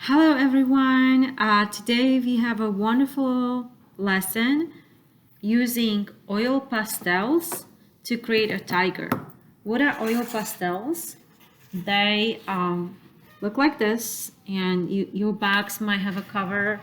Hello everyone. Today we have a wonderful lesson using oil pastels to create a tiger. What are oil pastels? They look like this, and your bags might have a cover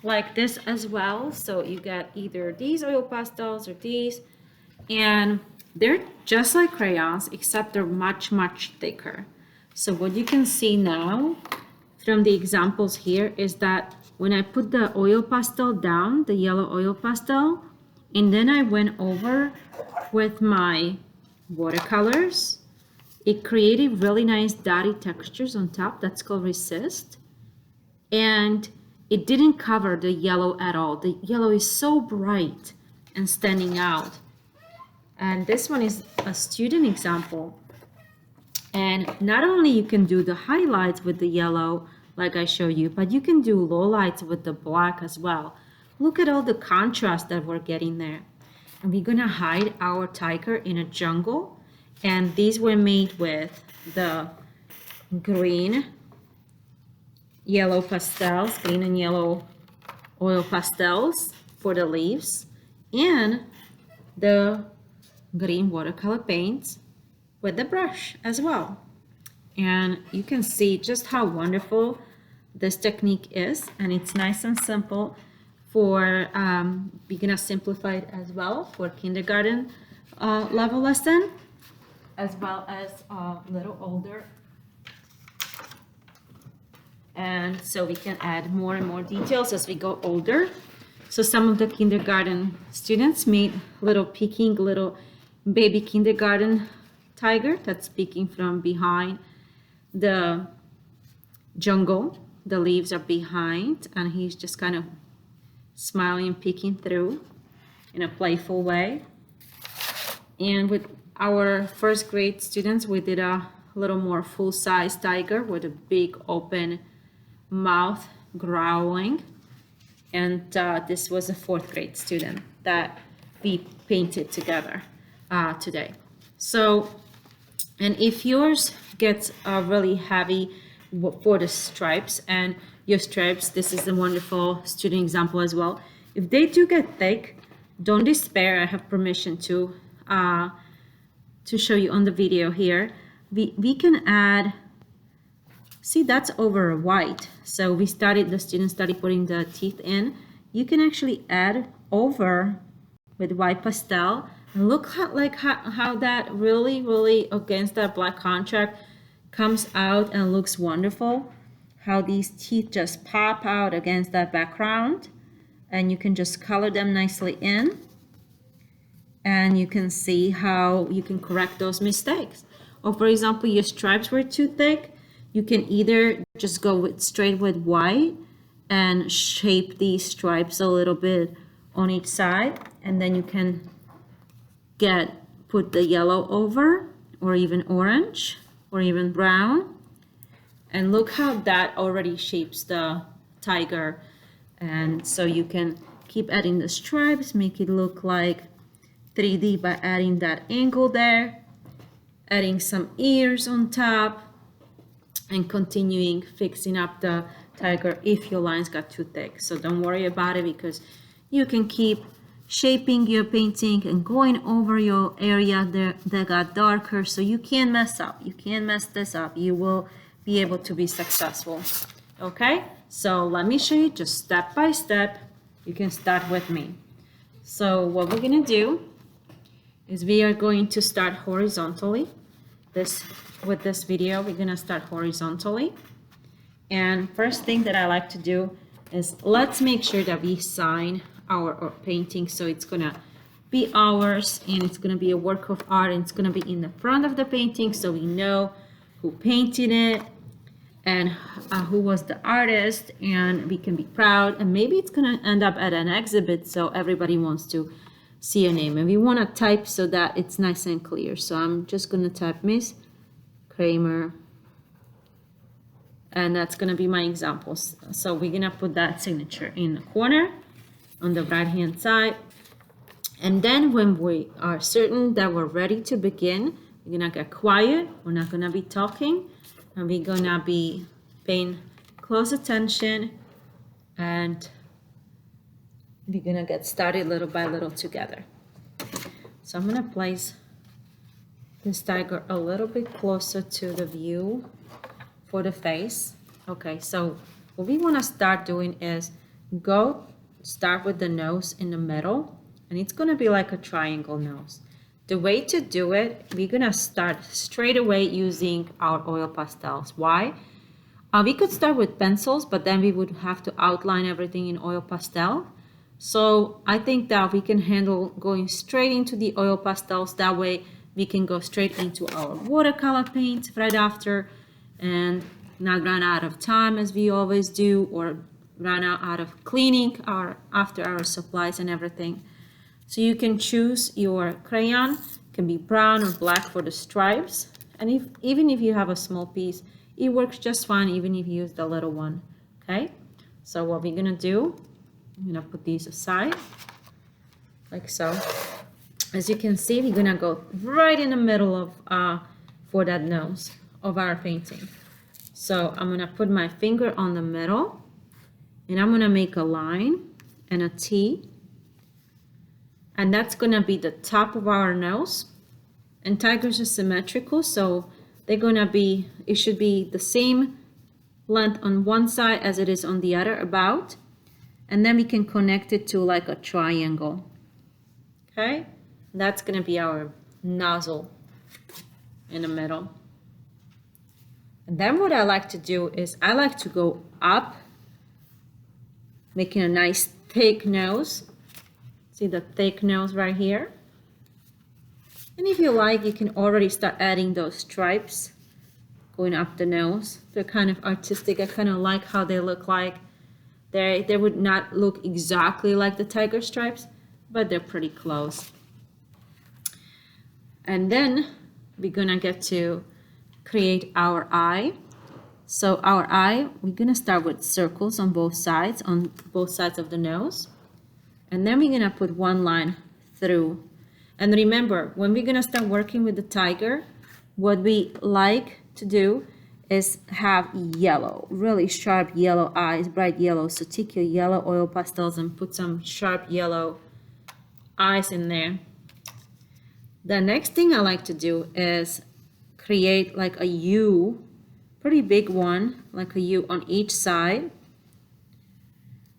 like this as well. So you get either these oil pastels or these, and they're just like crayons except they're much thicker. So what you can see now from the examples here is that when I put the oil pastel down, the yellow oil pastel, and then I went over with my watercolors, it created really nice dotty textures on top. That's called resist. And it didn't cover the yellow at all. The yellow is so bright and standing out. And this one is a student example. And not only you can do the highlights with the yellow, like I showed you, but you can do lowlights with the black as well. Look at all the contrast that we're getting there. And we're gonna hide our tiger in a jungle. And these were made with the green, yellow pastels, green and yellow oil pastels for the leaves, and the green watercolor paints with the brush as well. And you can see just how wonderful this technique is, and it's nice and simple for beginner simplified as well, for kindergarten level lesson, as well as a little older. And so we can add more and more details as we go older. So some of the kindergarten students made little baby kindergarten tiger that's peeking from behind the jungle. The leaves are behind, and he's just kind of smiling and peeking through in a playful way. And with our first grade students, we did a little more full-size tiger with a big open mouth growling. And this was a fourth grade student that we painted together today. So, and if yours gets really heavy for the stripes, and your stripes, this is a wonderful student example as well. If they do get thick, don't despair. I have permission to show you on the video here. We can add, see, that's over white. So the students started putting the teeth in. You can actually add over with white pastel. And look how that really against that black contrast comes out and looks wonderful. How these teeth just pop out against that background, and you can just color them nicely in. And you can see how you can correct those mistakes. Or for example, your stripes were too thick, you can either just go straight with white and shape these stripes a little bit on each side, and then you can put the yellow over, or even orange, or even brown. And look how that already shapes the tiger. And so you can keep adding the stripes, make it look like 3D by adding that angle there, adding some ears on top, and continuing fixing up the tiger if your lines got too thick. So don't worry about it, because you can keep shaping your painting and going over your area there that got darker, so you can't mess up. You can't mess this up. You will be able to be successful. Okay, so let me show you just step by step. You can start with me. So what we're gonna do is we are going to start horizontally. With this video, we're gonna start horizontally. And first thing that I like to do is let's make sure that we sign our painting, so it's gonna be ours, and it's gonna be a work of art, and it's gonna be in the front of the painting, so we know who painted it and who was the artist, and we can be proud. And maybe it's gonna end up at an exhibit, so everybody wants to see your name, and we want to type so that it's nice and clear. So I'm just gonna type Miss Kramer, and that's gonna be my examples. So we're gonna put that signature in the corner on the right hand side. And then when we are certain that we're ready to begin, we're gonna get quiet. We're not gonna be talking, and we're gonna be paying close attention, and we're gonna get started little by little together. So I'm gonna place this tiger a little bit closer to the view for the face. Okay, so what we want to start doing is start with the nose in the middle, and it's going to be like a triangle nose. The way to do it, we're going to start straight away using our oil pastels. Why? We could start with pencils, but then we would have to outline everything in oil pastel. So I think that we can handle going straight into the oil pastels. That way we can go straight into our watercolor paint right after and not run out of time as we always do, or run out of cleaning after our supplies and everything. So you can choose your crayon. It can be brown or black for the stripes. And even if you have a small piece, it works just fine even if you use the little one. Okay, so what we're gonna do, I'm gonna put these aside like so. As you can see, we're gonna go right in the middle of for that nose of our painting. So I'm gonna put my finger on the middle, and I'm gonna make a line and a T, and that's gonna be the top of our nose. And tigers are symmetrical, so they're gonna be, it should be the same length on one side as it is on the other, about, and then we can connect it to like a triangle. Okay, that's gonna be our nozzle in the middle. And then what I like to do is I like to go up, making a nice thick nose. See the thick nose right here? And if you like, you can already start adding those stripes going up the nose. They're kind of artistic. I kind of like how they look like. They would not look exactly like the tiger stripes, but they're pretty close. And then we're gonna get to create our eye. So our eye, we're gonna start with circles on both sides of the nose. And then we're gonna put one line through. And remember, when we're gonna start working with the tiger, what we like to do is have yellow, really sharp yellow eyes, bright yellow. So take your yellow oil pastels and put some sharp yellow eyes in there. The next thing I like to do is create like a U, pretty big one, like a U on each side.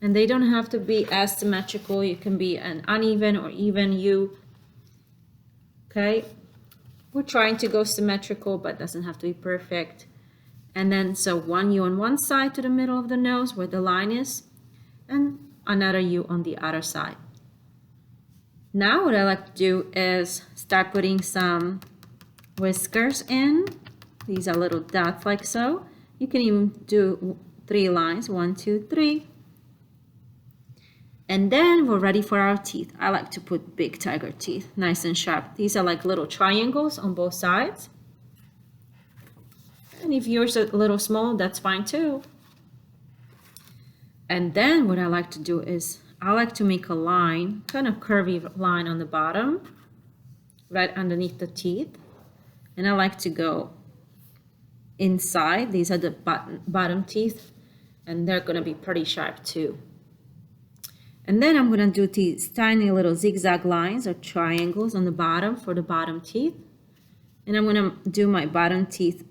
And they don't have to be as symmetrical. You can be an uneven or even U. Okay, we're trying to go symmetrical, but doesn't have to be perfect. And then so one U on one side to the middle of the nose where the line is, and another U on the other side. Now what I like to do is start putting some whiskers in. These are little dots like so. You can even do 3 lines, 1, 2, 3. And then we're ready for our teeth. I like to put big tiger teeth, nice and sharp. These are like little triangles on both sides. And if yours are a little small, that's fine too. And then what I like to do is I like to make a line, kind of curvy line on the bottom, right underneath the teeth. And I like to go inside. These are the bottom teeth, and they're gonna be pretty sharp too. And then I'm gonna do these tiny little zigzag lines or triangles on the bottom for the bottom teeth. And I'm gonna do my bottom teeth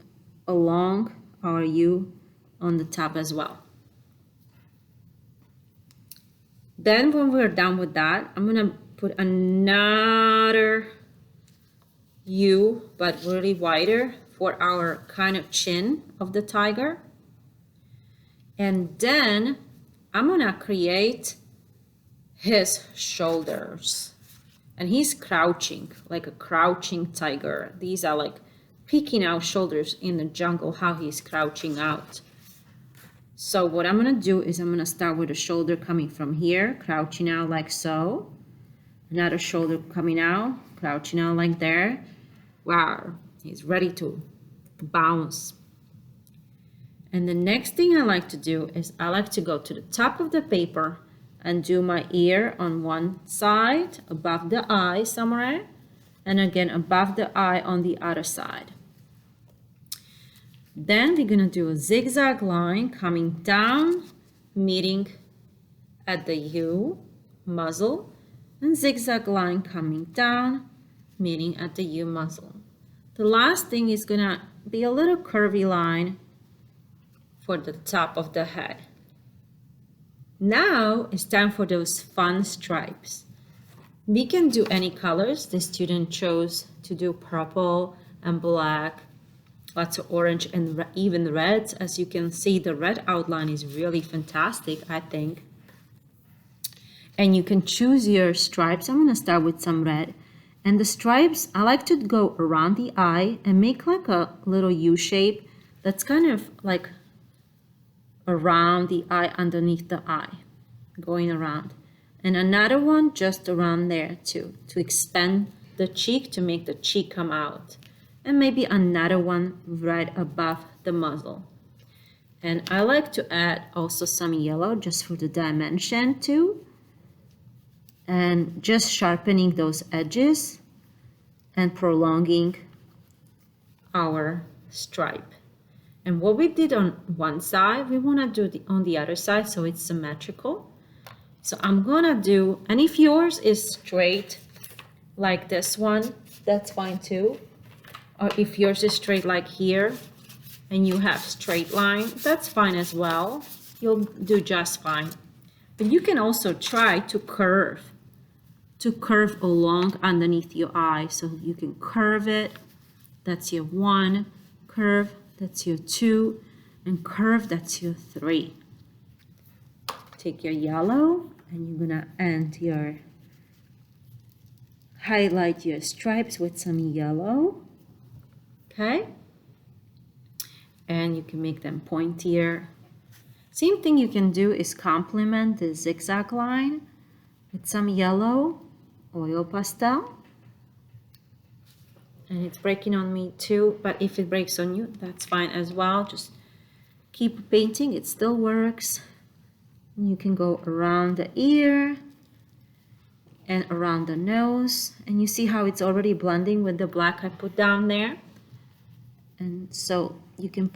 along our U on the top as well. Then when we're done with that, I'm gonna put another U, but really wider, for our kind of chin of the tiger. And then I'm gonna create his shoulders. And he's crouching, like a crouching tiger. These are like peeking out shoulders in the jungle, how he's crouching out. So what I'm gonna do is I'm gonna start with a shoulder coming from here, crouching out like so. Another shoulder coming out, crouching out like there. Wow, he's ready to bounce. And the next thing I like to do is I like to go to the top of the paper and do my ear on one side, above the eye somewhere, and again above the eye on the other side. Then we're gonna do a zigzag line coming down, meeting at the U muzzle, and zigzag line coming down, meeting at the U muzzle. The last thing is gonna be a little curvy line for the top of the head. Now it's time for those fun stripes. We can do any colors. The student chose to do purple and black, lots of orange and even reds. As you can see, the red outline is really fantastic, I think. And you can choose your stripes. I'm gonna start with some red. And the stripes, I like to go around the eye and make like a little U shape that's kind of like around the eye, underneath the eye, going around. And another one just around there too, to expand the cheek, to make the cheek come out. And maybe another one right above the muzzle. And I like to add also some yellow just for the dimension too. And just sharpening those edges and prolonging our stripe. And what we did on one side, we want to do on the other side so it's symmetrical. So I'm gonna do, and if yours is straight like this one, that's fine too. Or if yours is straight like here and you have straight line, that's fine as well. You'll do just fine. But you can also try to curve along underneath your eye. So you can curve it. That's your 1, curve, that's your 2, and curve, that's your 3. Take your yellow and you're gonna highlight your stripes with some yellow. Okay, and you can make them pointier. Same thing you can do is complement the zigzag line with some yellow oil pastel. And it's breaking on me too, but if it breaks on you, that's fine as well. Just keep painting, it still works. You can go around the ear and around the nose, and you see how it's already blending with the black I put down there. And so you can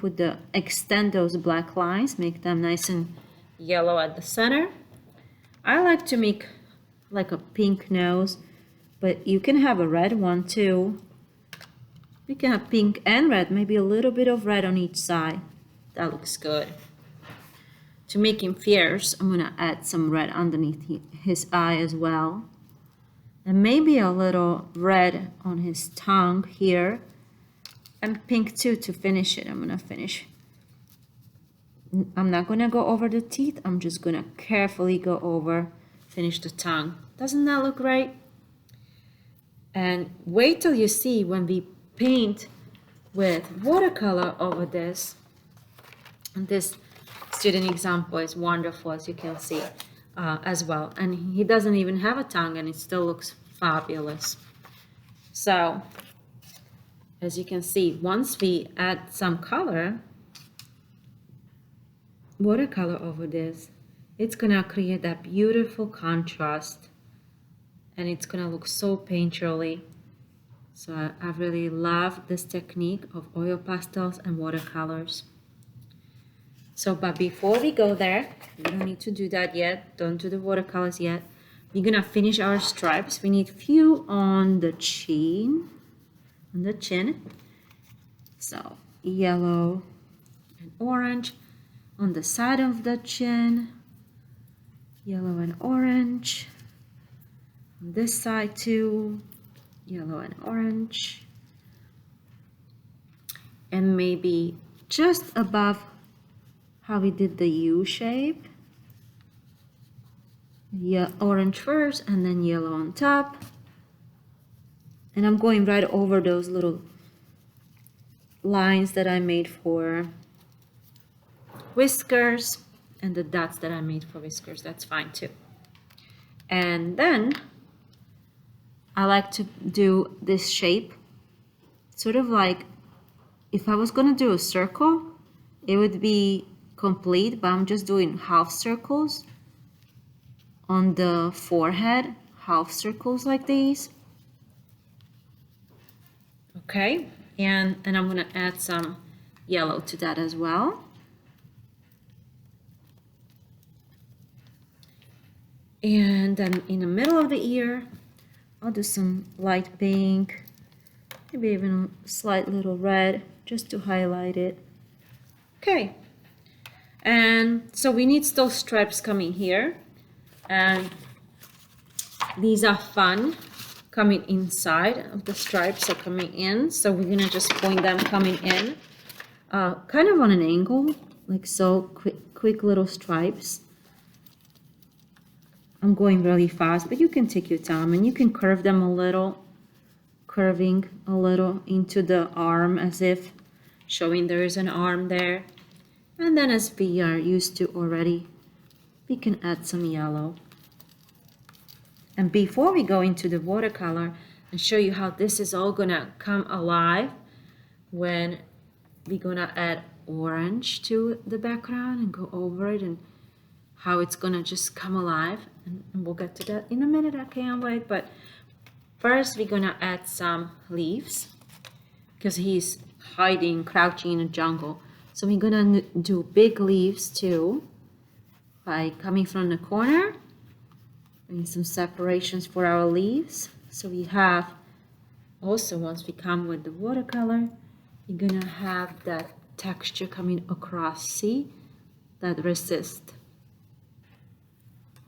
extend those black lines, make them nice and yellow at the center. I like to make like a pink nose, but you can have a red one too. We can have pink and red, maybe a little bit of red on each side. That looks good. To make him fierce, I'm gonna add some red underneath his eye as well. And maybe a little red on his tongue here. And pink too to finish it. I'm not gonna go over the teeth. I'm just gonna carefully go finish the tongue. Doesn't that look great? And wait till you see when we paint with watercolor over this. And this student example is wonderful, as you can see as well. And he doesn't even have a tongue and it still looks fabulous. So, as you can see, once we add some color, watercolor over this, it's gonna create that beautiful contrast and it's gonna look so painterly. So I really love this technique of oil pastels and watercolors. So, but before we go there, we don't need to do that yet. Don't do the watercolors yet. We're gonna finish our stripes. We need few on the chin. So yellow and orange on the side of the chin, yellow and orange on this side too, yellow and orange, and maybe just above how we did the U shape, orange first and then yellow on top. And I'm going right over those little lines that I made for Whiskers and the dots that I made for Whiskers. That's fine too. And then I like to do this shape, sort of like if I was going to do a circle, it would be complete, but I'm just doing half circles on the forehead, half circles like these. Okay, and I'm gonna add some yellow to that as well. And then in the middle of the ear, I'll do some light pink, maybe even a slight little red, just to highlight it. Okay, and so we need still stripes coming here, and these are fun coming inside of the stripes are coming in, so we're gonna just point them coming in, kind of on an angle, like so. Quick little stripes. I'm going really fast, but you can take your time and you can curve them a little, curving a little into the arm as if showing there is an arm there. And then as we are used to already, we can add some yellow. And before we go into the watercolor and show you how this is all gonna come alive when we're gonna add orange to the background and go over it and how it's gonna just come alive, and we'll get to that in a minute. I can't wait. But first we're gonna add some leaves because he's hiding, crouching in the jungle. So we're gonna do big leaves too by coming from the corner, doing some separations for our leaves. So we have also, once we come with the watercolor, you're gonna have that texture coming across, see, that resist,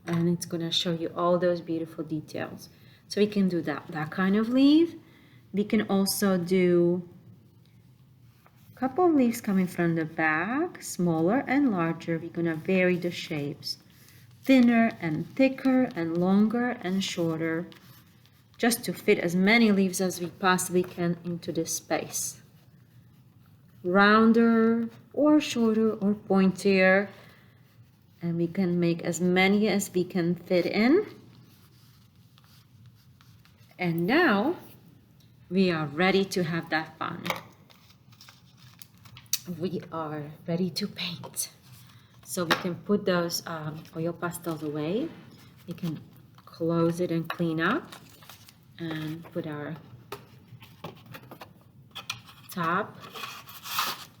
and it's gonna show you all those beautiful details. So we can do that kind of leaf. We can also do a couple of leaves coming from the back, smaller and larger. We're gonna vary the shapes, thinner and thicker and longer and shorter, just to fit as many leaves as we possibly can into this space. Rounder or shorter or pointier, and we can make as many as we can fit in. And now we are ready to have that fun. We are ready to paint. So we can put those oil pastels away. We can close it and clean up and put our top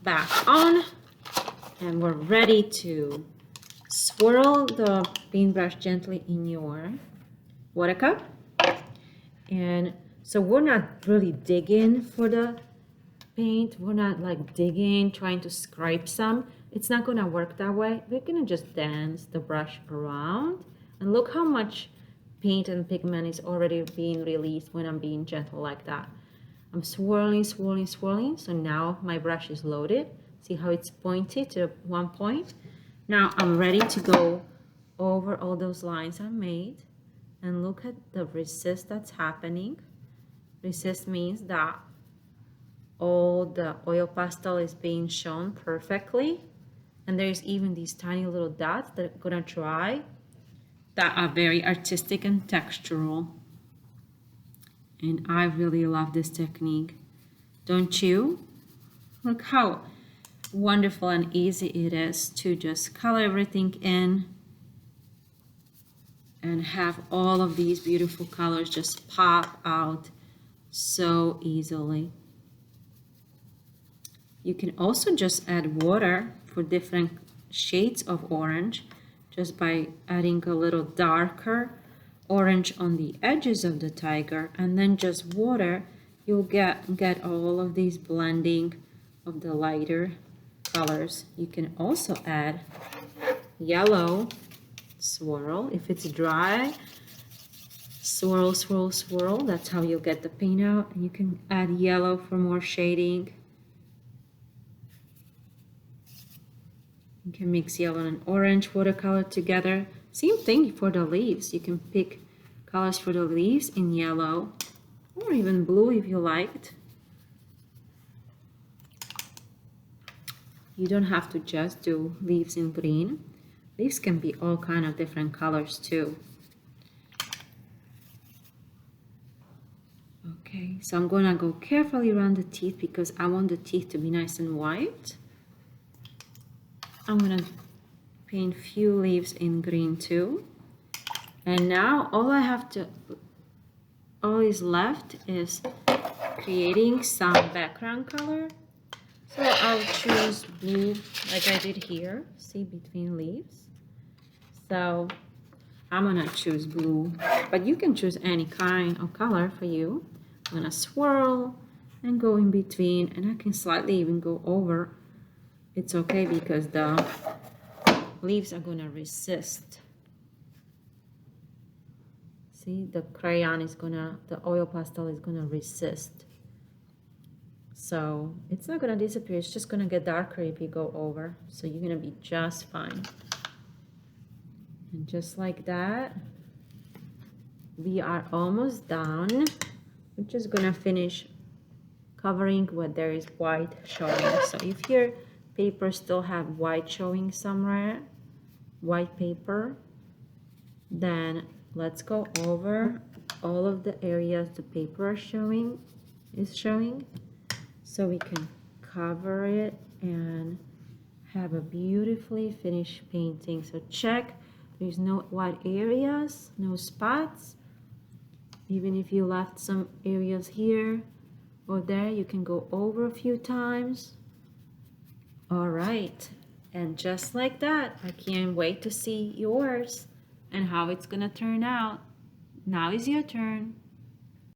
back on, and we're ready to swirl the paintbrush gently in your water cup. And so we're not really digging for the paint. We're not like digging, trying to scrape some. It's not gonna work that way. We're gonna just dance the brush around, and look how much paint and pigment is already being released when I'm being gentle like that. I'm swirling, swirling, swirling. So now my brush is loaded. See how it's pointed to one point? Now I'm ready to go over all those lines I made, and look at the resist that's happening. Resist means that all the oil pastel is being shown perfectly, and there's even these tiny little dots that are gonna dry that are very artistic and textural. And I really love this technique, don't you? Look how wonderful and easy it is to just color everything in and have all of these beautiful colors just pop out so easily. You can also just add water for different shades of orange just by adding a little darker orange on the edges of the tiger, and then just water. You'll get all of these blending of the lighter colors. You can also add yellow, swirl. If it's dry, swirl, swirl, swirl. That's how you'll get the paint out. And you can add yellow for more shading. You can mix yellow and orange watercolor together. Same thing for the leaves. You can pick colors for the leaves in yellow or even blue if you liked. You don't have to just do leaves in green. Leaves can be all kind of different colors too. Okay, so I'm gonna go carefully around the teeth because I want the teeth to be nice and white. I'm gonna paint few leaves in green too. And now all is left is creating some background color. So I'll choose blue like I did here, see, between leaves. So I'm gonna choose blue, but you can choose any kind of color for you. I'm gonna swirl and go in between, and I can slightly even go over. It's okay because the leaves are gonna resist. See, the crayon is gonna, the oil pastel is gonna resist. So it's not gonna disappear, it's just gonna get darker if you go over. So you're gonna be just fine. And just like that, we are almost done. We're just gonna finish covering what there is white showing. So if your paper still have white showing somewhere, white paper, then let's go over all of the areas the paper is showing, so we can cover it and have a beautifully finished painting. So check, there's no white areas, no spots. Even if you left some areas here or there, you can go over a few times. All right, and just like that, I can't wait to see yours and how it's gonna turn out. Now is your turn.